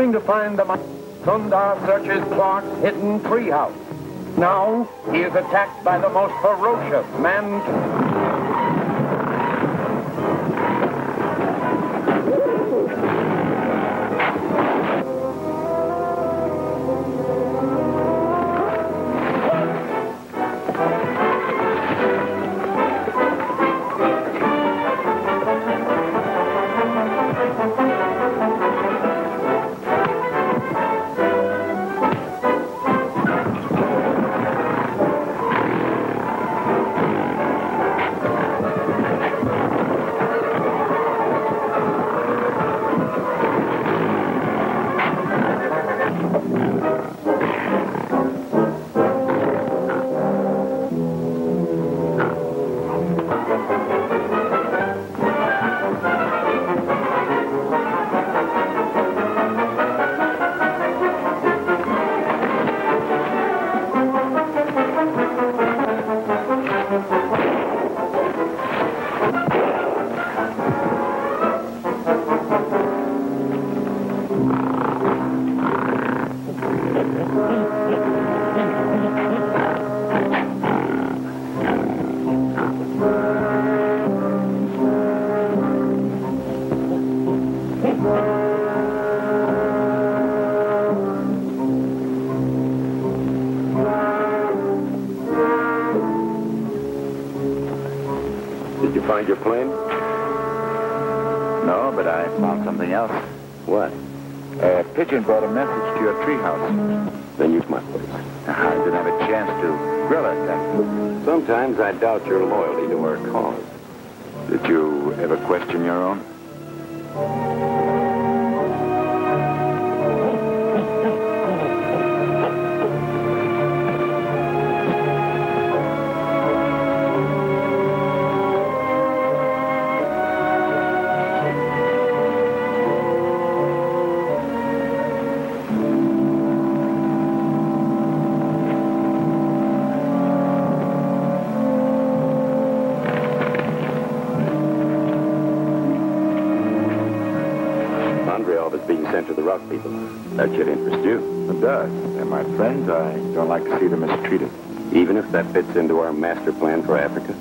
hoping to find the Mighty Thunda searches Clark's hidden treehouse. Now, he is attacked by the most ferocious man. Did you find your plane? No, but I found something else. What? A pigeon brought a message to your treehouse. Then use my place. I didn't have a chance to grill it then. Sometimes I doubt your loyalty to our cause. Did you ever question your own? To the rock people. That should interest you. It does. They're my friends. I don't like to see them mistreated. Even if that fits into our master plan for Africa?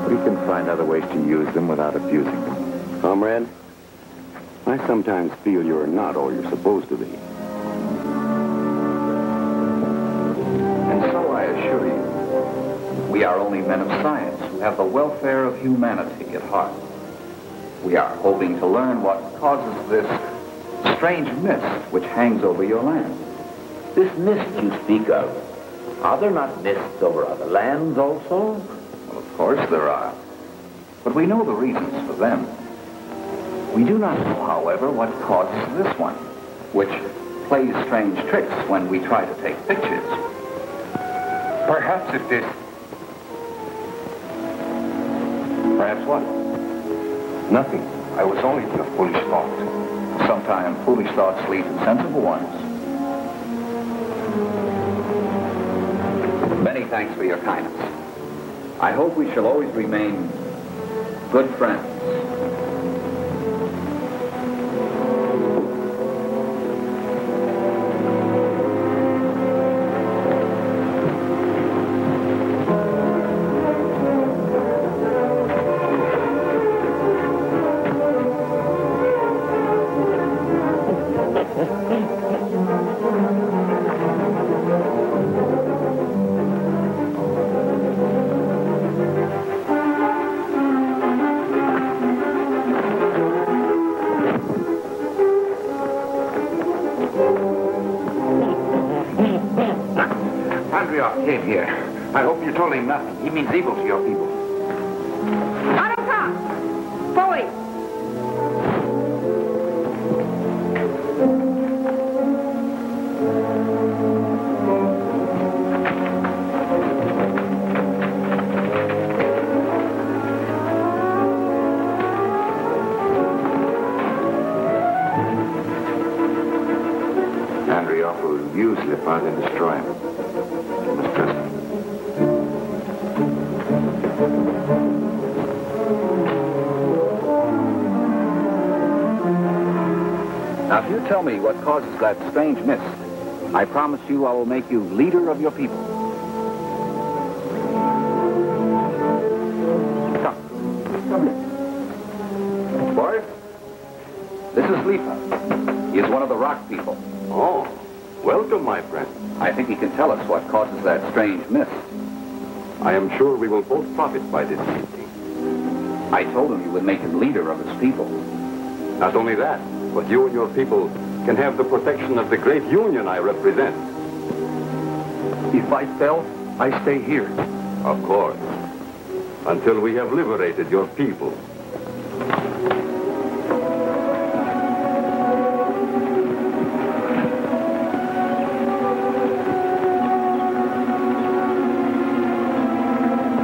We can find other ways to use them without abusing them. Comrade, I sometimes feel you're not all you're supposed to be. And so I assure you, we are only men of science who have the welfare of humanity at heart. We are hoping to learn what causes this strange mist which hangs over your land. This mist you speak of, are there not mists over other lands also? Well, of course there are. But we know the reasons for them. We do not know, however, what causes this one, which plays strange tricks when we try to take pictures. Perhaps it is. Perhaps what? Nothing. I was only a foolish thought. Sometimes foolish thoughts lead to sensible ones. Many thanks for your kindness. I hope we shall always remain good friends. Came here. I hope you told him nothing. He means evil to your people. On top! Forward! Andrioff will use Leopard and destroy him. Now Now, if you tell me what causes that strange mist, I promise you I will make you leader of your people. Come here. Boris, this is se-lva. He is one of the rock people. Oh, welcome, my friend. I think he can tell us what causes that strange mist. I am sure we will both profit by this meeting. I told him you would make him leader of his people. Not only that, but you and your people can have the protection of the great union I represent. If I fail, I stay here. Of course. Until we have liberated your people.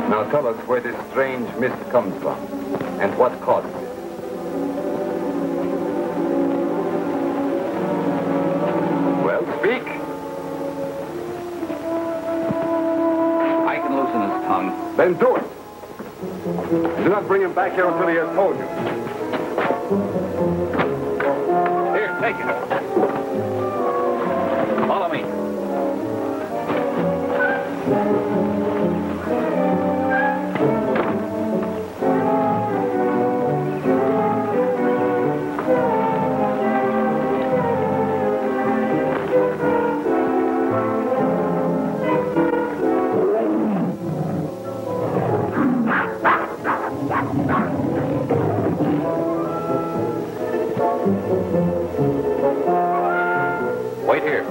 Now tell us where this strange mist comes from, and what causes it. Well, speak. I can loosen his tongue. Then do it. Do not bring him back here until he has told you. Here, take it. Follow me. Wait here.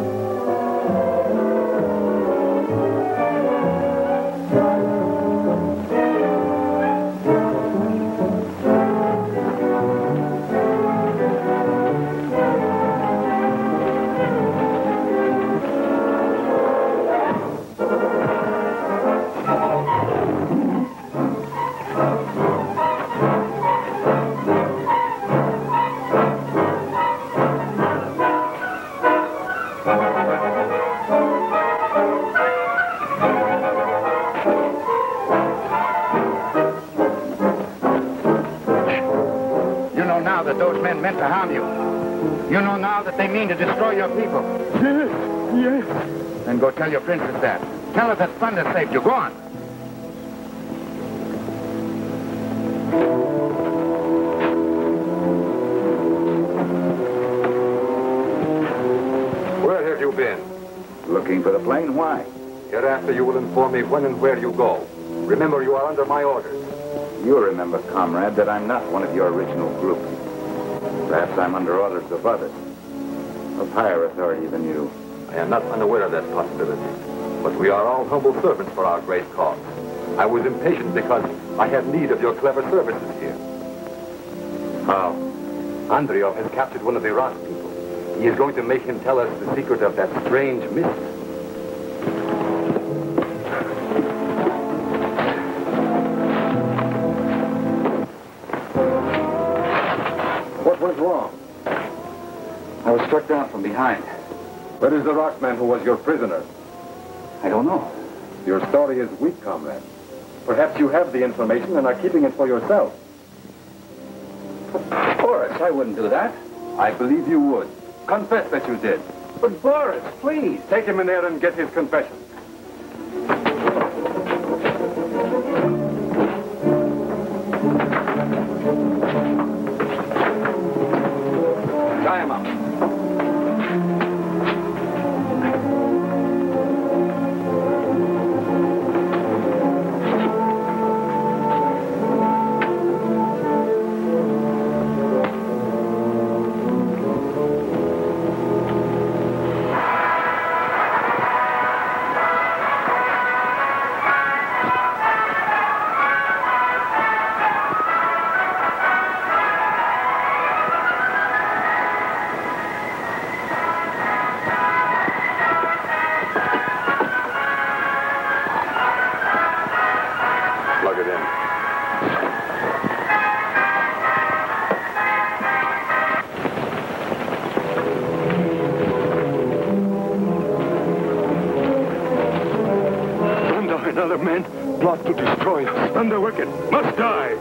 That those men meant to harm you. You know now that they mean to destroy your people. Yes. Then go tell your princess that. Tell her that Thunda saved you. Go on. Where have you been? Looking for the plane? Why? Hereafter you will inform me when and where you go. Remember, you are under my orders. You'll remember, comrade, that I'm not one of your original group. Perhaps I'm under orders of others, of higher authority than you. I am not unaware of that possibility. But we are all humble servants for our great cause. I was impatient because I had need of your clever services here. How? Andreev has captured one of the rock people. He is going to make him tell us the secret of that strange mist. What went wrong? I was struck down from behind. Where is the rockman who was your prisoner? I don't know. Your story is weak, comrade. Perhaps you have the information and are keeping it for yourself. Boris, I wouldn't do that. I believe you would. Confess that you did. But Boris, please. Take him in there and get his confession. Tie him up. Other men plot to destroy us. Thunda wicked must die.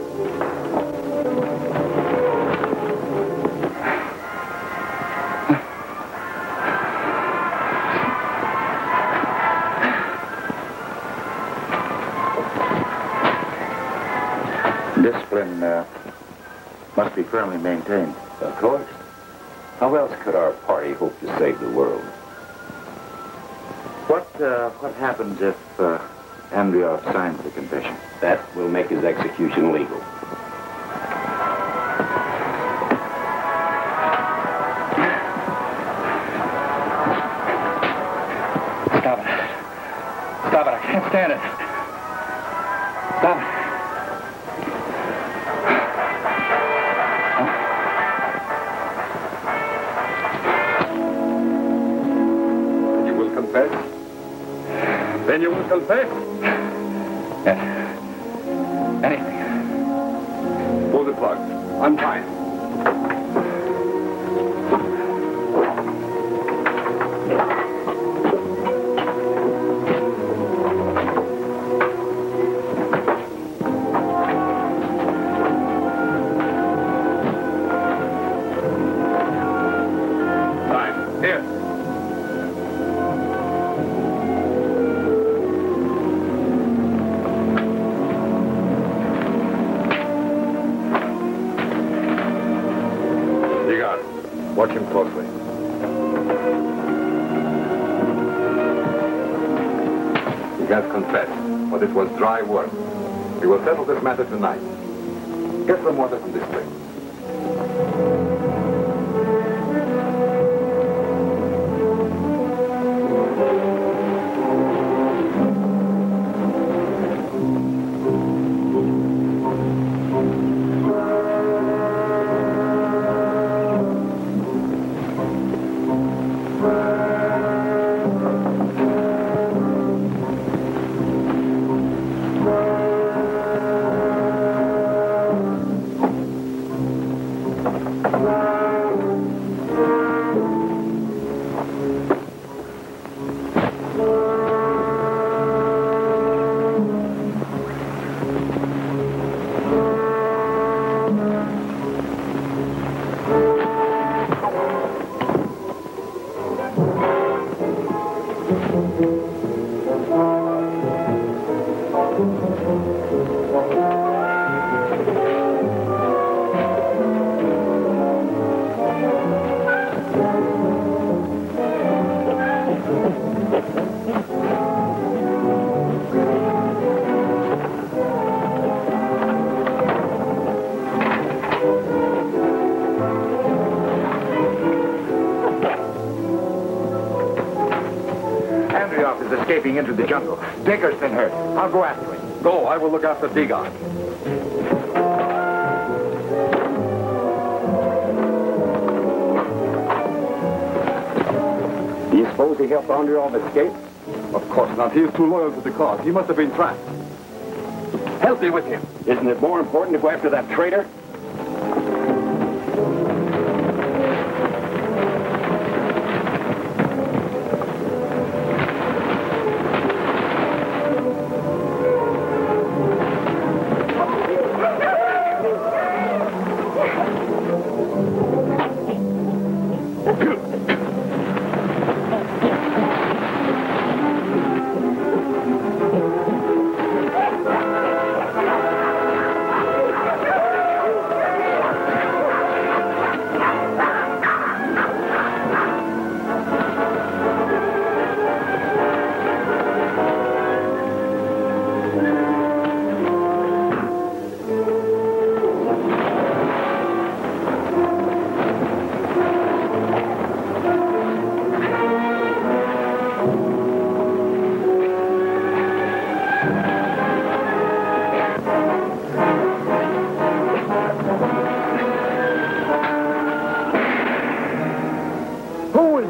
Discipline must be firmly maintained. Of course. How else could our party hope to save the world? What happens if Andreoff signs the confession? That will make his execution legal. Stop it. Stop it. I can't stand it. Stop it. You will confess? Then you will confess? Yes. Anything. Pull the plug. Untie him. Watch him closely. He has confessed, but it was dry work. We will settle this matter tonight. Get some water from this place. Escaping into the jungle. Digger's been hurt. I'll go after him. Go, I will look after Dagon. Do you suppose he helped Andreoff escape? Of course not. He is too loyal to the cause. He must have been trapped. Help me with him. Isn't it more important to go after that traitor?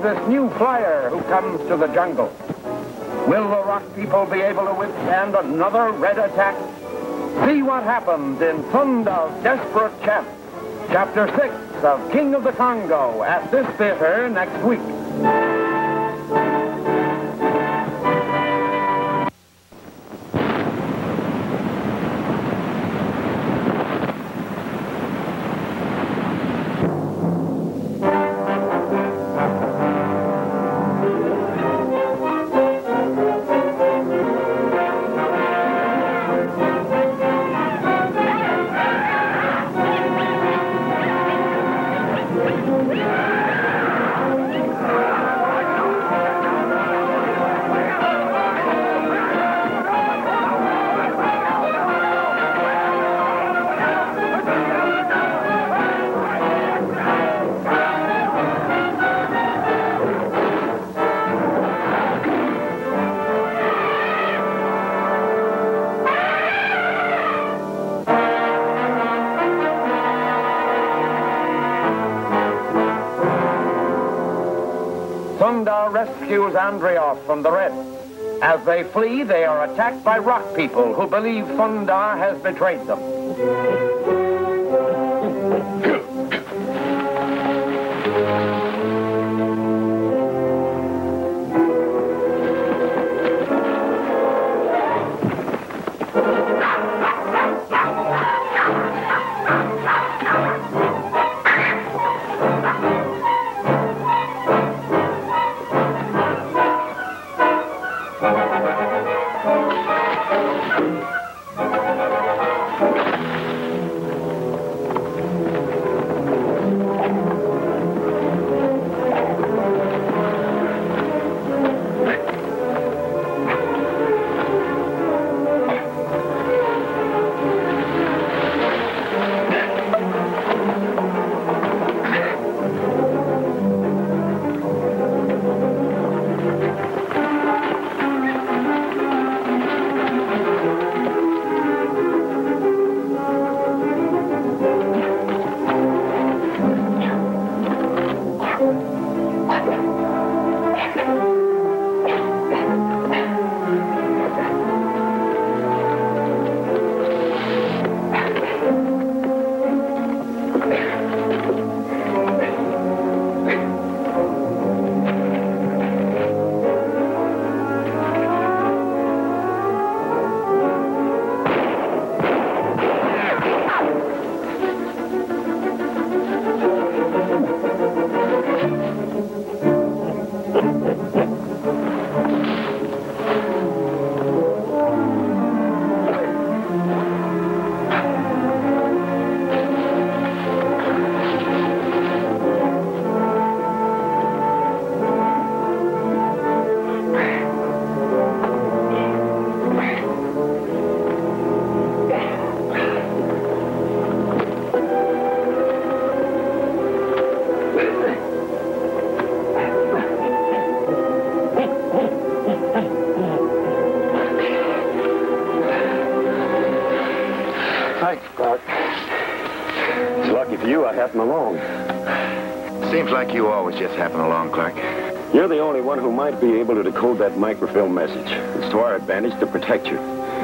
This new flyer who comes to the jungle. Will the rock people be able to withstand another red attack? See what happens in Thunda's Desperate Champ, Chapter 6 of King of the Congo at this theater next week. rescues Andreoff from the Reds. As they flee, they are attacked by rock people who believe Thunda has betrayed them. Seems like you always just happen along, Clark. You're the only one who might be able to decode that microfilm message. It's to our advantage to protect you.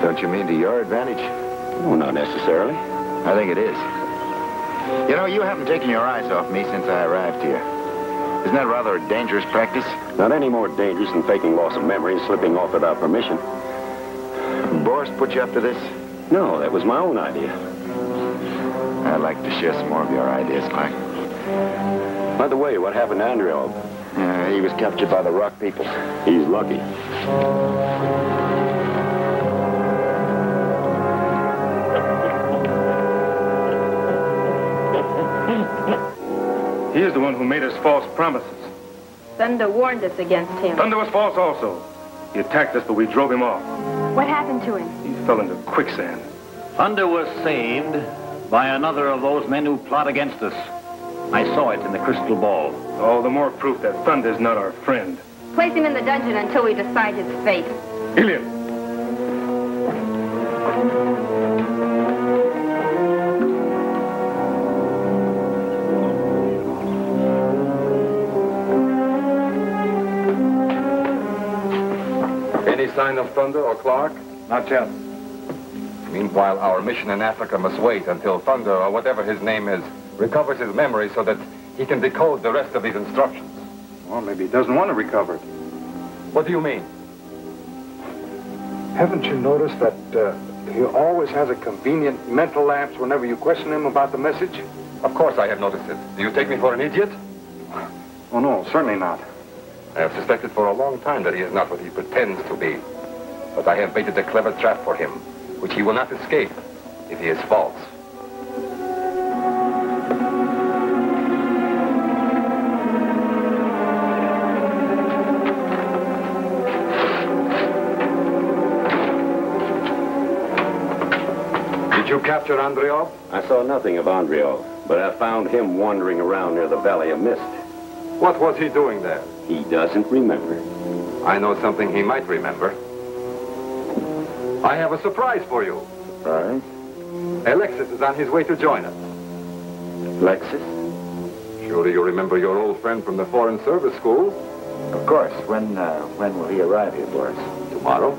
Don't you mean to your advantage? No, not necessarily. I think it is. You know, you haven't taken your eyes off me since I arrived here. Isn't that rather a dangerous practice? Not any more dangerous than faking loss of memory and slipping off without permission. Boris put you up to this? No, that was my own idea. I'd like to share some more of your ideas, Clark. By the way, what happened to Andreoff? He was captured by the rock people. He's lucky. He is the one who made us false promises. Thunda warned us against him. Thunda was false also. He attacked us, but we drove him off. What happened to him? He fell into quicksand. Thunda was saved by another of those men who plot against us. I saw it in the crystal ball. All the more proof that Thunda is not our friend. Place him in the dungeon until we decide his fate. Ilian! Any sign of Thunda or Clark? Not yet. Meanwhile, our mission in Africa must wait until Thunda, or whatever his name is, recovers his memory so that he can decode the rest of these instructions. Well, maybe he doesn't want to recover it. What do you mean? Haven't you noticed that he always has a convenient mental lapse whenever you question him about the message? Of course I have noticed it. Do you take me for an idiot? Oh, no, certainly not. I have suspected for a long time that he is not what he pretends to be. But I have baited a clever trap for him, which he will not escape if he is false. Did you capture Andreoff? I saw nothing of Andreoff, but I found him wandering around near the Valley of Mist. What was he doing there? He doesn't remember. I know something he might remember. I have a surprise for you. Surprise? Alexis is on his way to join us. Alexis? Surely you remember your old friend from the Foreign Service School? Of course. When will he arrive here for us? Tomorrow.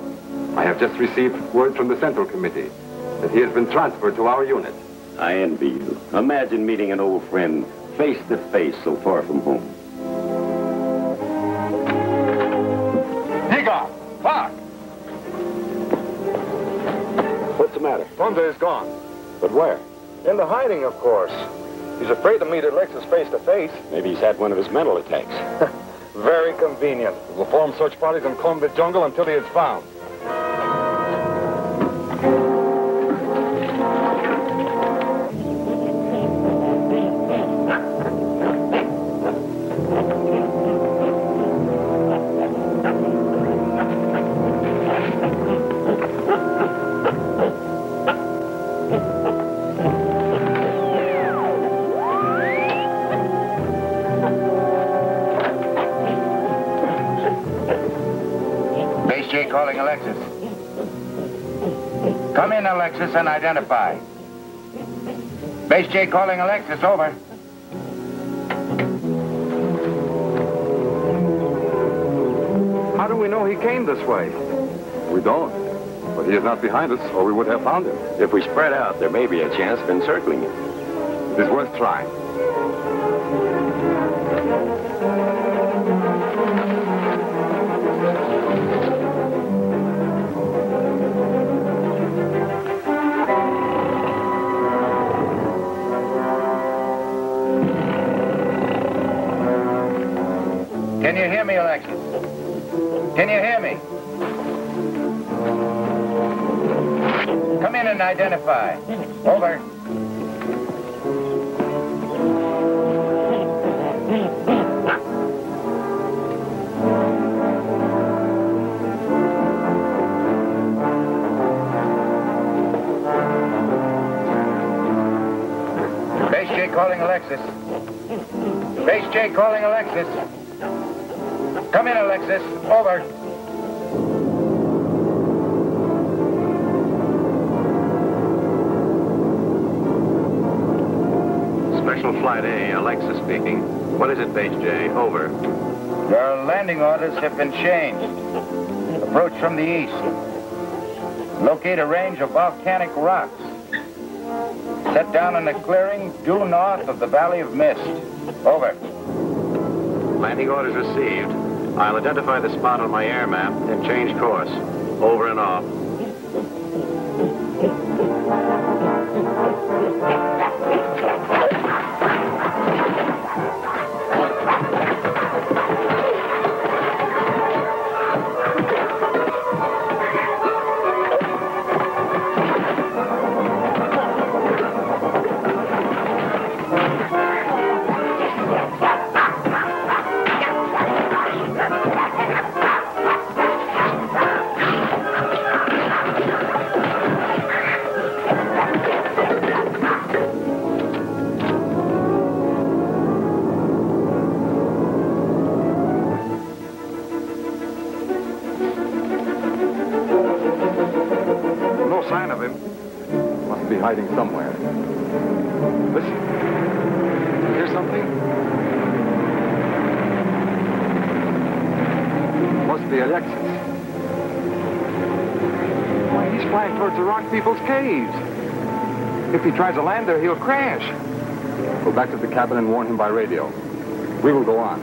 I have just received word from the Central Committee that he has been transferred to our unit. I envy you. Imagine meeting an old friend face to face so far from home. Diga! Fuck! What's the matter? Thunda is gone. But where? Into hiding, of course. He's afraid to meet Alexis face to face. Maybe he's had one of his mental attacks. Very convenient. We'll form search parties and comb the jungle until he is found. Calling Alexis. Come in, Alexis, and identify. Base J calling Alexis, over. How do we know he came this way? We don't. But he is not behind us, or we would have found him. If we spread out, there may be a chance of encircling him. It is worth trying. Can you hear me, Alexis? Can you hear me? Come in and identify. Over. Base J calling Alexis. Base J calling Alexis. Come in, Alexis. Over. Special Flight A, Alexis speaking. What is it, Base J? Over. Your landing orders have been changed. Approach from the east. Locate a range of volcanic rocks. Set down in a clearing due north of the Valley of Mist. Over. Landing orders received. I'll identify the spot on my air map and change course. Over and off. Hiding somewhere. Listen. You hear something? Must be Alexis. Why, he's flying towards the rock people's caves. If he tries to land there, he'll crash. Go back to the cabin and warn him by radio. We will go on.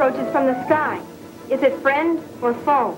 approaches from the sky. Is it friend or foe?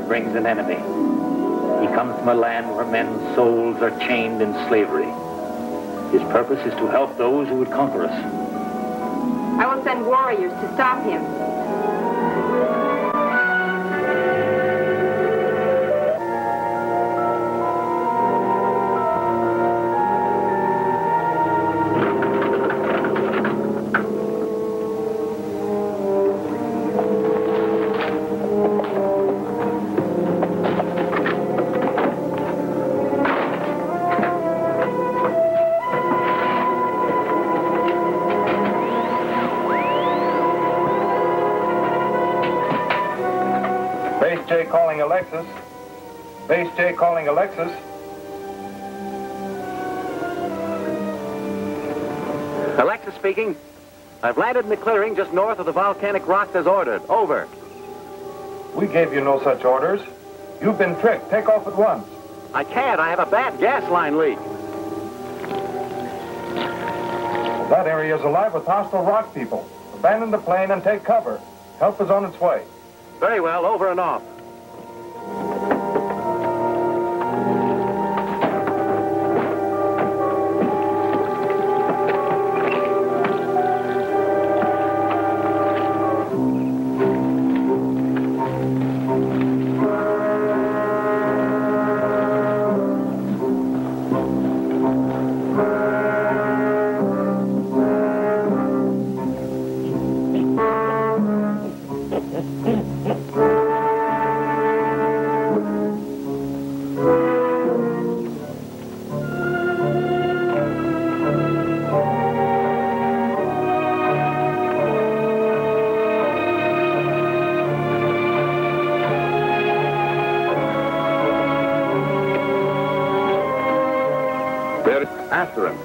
Brings an enemy. He comes from a land where men's souls are chained in slavery. His purpose is to help those who would conquer us. I will send warriors to stop him. Calling Alexis. Base J calling Alexis. Alexis speaking. I've landed in the clearing just north of the volcanic rocks as ordered. Over. We gave you no such orders. You've been tricked. Take off at once. I can't. I have a bad gas line leak. That area is alive with hostile rock people. Abandon the plane and take cover. Help is on its way. Very well. Over and off. After him.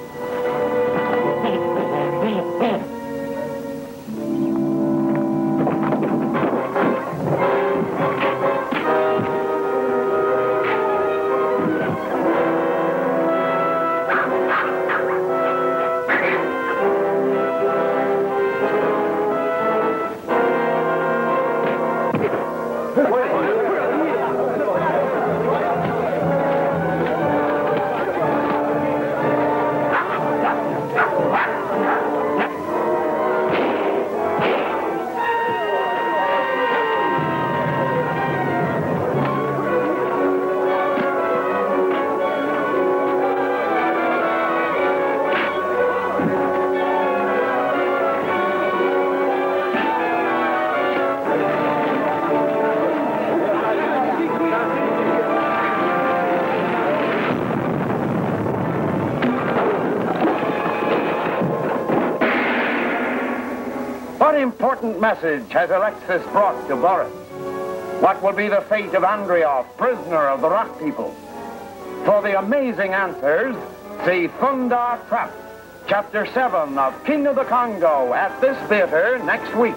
What important message has Alexis brought to Boris? What will be the fate of Andreov, prisoner of the rock people? For the amazing answers, see Thunda Trapped, Chapter 7 of King of the Congo at this theater next week.